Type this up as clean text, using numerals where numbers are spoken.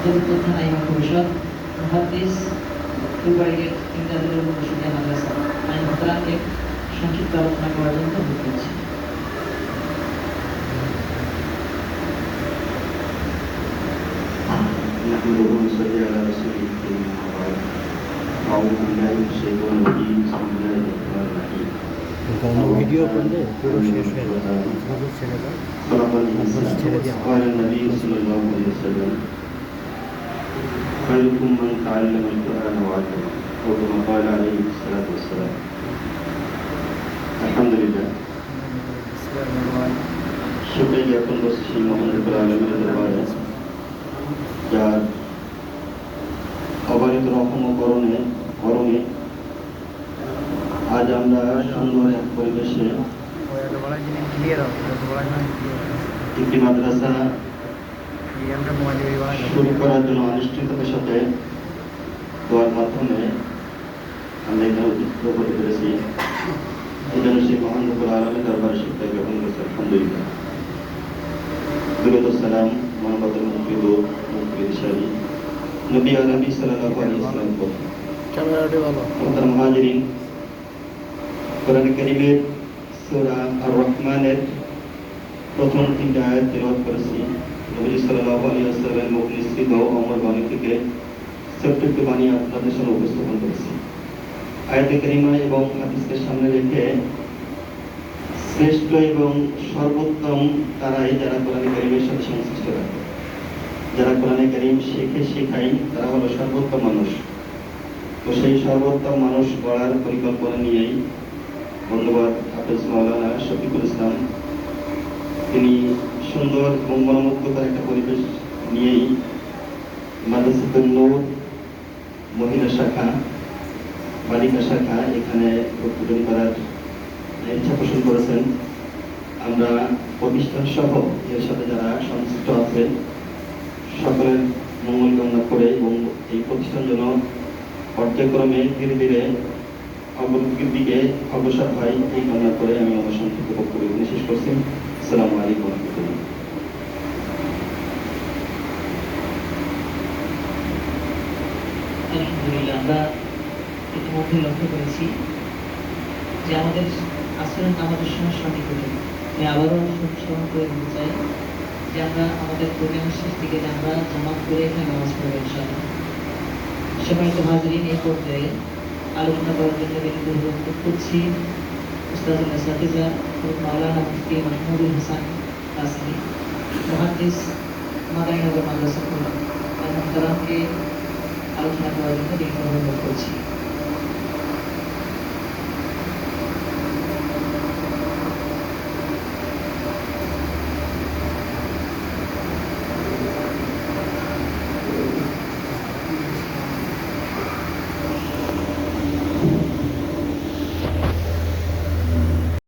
চতুর্থ থানা ইমাম পরিষদ মুহাদ্দিস ফুলবাড়িগেট ইমদাদুল উলুম রশিদিয়া মাদ্রাসা আমি মোহতারামকে সংক্ষিপ্ত আলোচনা করার জন্য অনুরোধ করছি। ভিডিও করলে পুরো শেষ হয়ে যাবে, ছেড়ে দাও, ছেড়ে দিয়ে خيركم من تعلم القرآن وعلمه أو كما قال عليه الصلاة والسلام. الحمد لله. শুকরিয়া জ্ঞাপন করছি মহান রব্বুল আলামিনের দরবারে, যার অবারিত রহম ও করমে আজ আমরা সুন্দর এক পরিবেশে একটি মাদ্রাসা শুরু করার জন্য আনুষ্ঠানিকতার সাথে দোয়ার মাধ্যমে আমরা এখানে উদ্বুদ্ধ করতে পেরেছি। এই জন্য সেই মহান রব্বুল আলামিনের দরবারে শুকরিয়া জ্ঞাপন করছি। আলহামদুলিল্লাহ। দুরূদ ও সালাম মানবতার মুক্তির দিশারি নবী আলামিন সাল্লাল্লাহু আলাইহি ওয়াসাল্লাম পর মুহতারাম মুহাজিরিন, কোরআন কারীমের সূরা আর-রহমানের প্রথম 3টা আয়াত তেলাওয়াত করেছি। নবী সাল্লাল্লাহু আলাইহি ওয়াসাল্লামের মুখ নিঃসৃত অমর বাণী থেকে ছোট্ট একটি বাণী আপনাদের সামনে উপস্থাপন করেছি। আয়াতে কারিমা এবং হাদিসকে সামনে রেখে শ্রেষ্ঠ এবং সর্বোত্তম তারাই যারা কোরআন কারীমের সাথে সংশ্লিষ্ট থাকে, যারা কোরআন কারীম শেখায় তারা হলো সর্বোত্তম মানুষ। তো সেই সর্বোত্তম মানুষ গড়ার পরিকল্পনা নিয়েই বন্ধুবাদ হাফেজ মাওলানা শফিকুল ইসলাম তিনি সুন্দর এবং মনোমুগ্ধকর একটা পরিবেশ নিয়েই মাদ্রাসাতুন নূর মহিলা শাখা বালিকা শাখা এখানে উদ্বোধন করার ইচ্ছা পোষণ করেছেন। আমরা প্রতিষ্ঠান সহ এর সাথে যারা সংশ্লিষ্ট আছে সকলের মঙ্গল কামনা করে এবং এই প্রতিষ্ঠান যেন পর্যায়ক্রমে ধীরে ধীরে অগ্রগতির দিকে অগ্রসর হয় এই কামনা করে আমি আমার সংক্ষিপ্ত বক্তব্য শেষ করছি। আসসালামু আলাইকুম ওয়া রাহমাতুল্লাহ। আলহামদুলিল্লাহ, আমরা ইতিমধ্যে লক্ষ্য করেছি যে আমাদের আচরণ আমাদের সময় সঠিক হতে। আমি আবারও স্মরণ করে দিতে চাই যে আমরা আমাদের প্রোগ্রামের শেষ দিকে আমরা জামাত করে এখানে নামাজ পড়ব ইনশাআল্লাহ। সম্মানিত হাজিরিন, এই পর্যায়ে আলোচনা করার জন্য অনুরোধ করছি উস্তাদুল আসাতিজা মাওলানা মুফতি মাহমুদুল হাসান কাসমি মুহাদ্দিস মাদানীনগর মাদ্রাসা খুলনা আল মুহতারামকে আলোচনা করার জন্য অনুরোধ করছি।